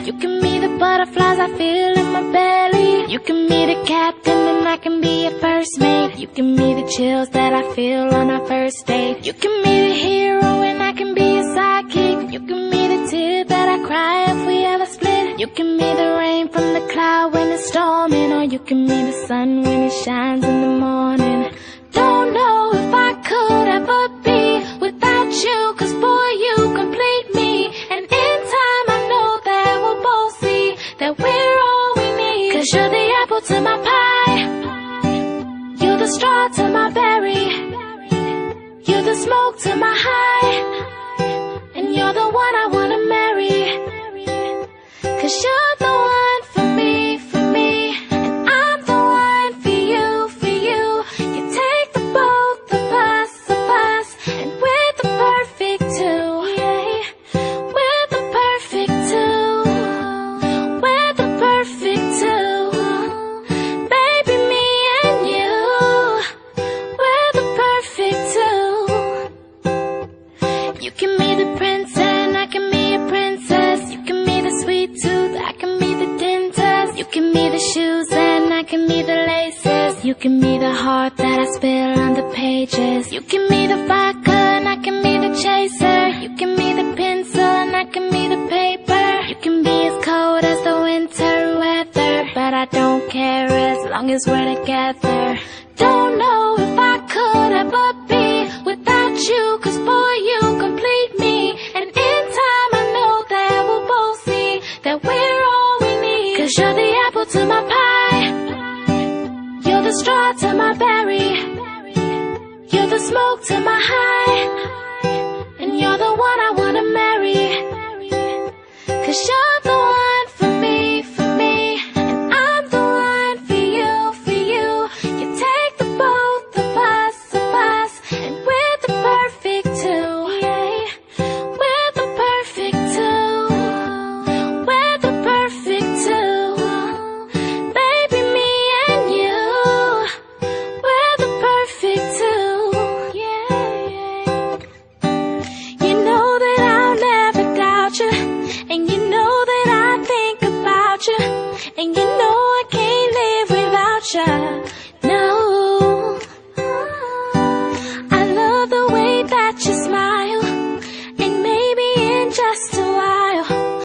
You can be the butterflies I feel in my belly. You can be the captain and I can be your first mate. You can be the chills that I feel on our first date. You can be the hero and I can be your sidekick. You can be the tear that I cry if we ever split. You can be the rain from the cloud when it's storming, or you can be the sun when it shines in the morning. Don't know if I could ever be without you, 'cause boy, you complete me. And in time I know that we'll both see that we're all we need. 'Cause you're the apple to my pie, you're the straw to my berry, you're the smoke to my high, and you're the one I wanna marry. 'Cause you're the one for me, and I'm the one for you, for you. You take the both of us, and we're the perfect two. We're the perfect two. We're the perfect two. Baby, me and you, we're the perfect two. You can be the prince and I can be a princess. You can be the sweet tooth, I can be the dentist. You can be the shoes and I can be the laces. You can be the heart that I spill on the pages. You can be the vodka and I can be the chaser. You can be the pencil and I can be the paper. You can be as cold as the winter weather, but I don't care as long as we're together. Don't know if I could ever be without you, 'cause boy, you complete me. And in time I know that we'll both see that we're all we need. 'Cause you're the apple to my pie, you're the straw to my berry, you're the smoke to my high, and you're the one I wanna marry. 'Cause you're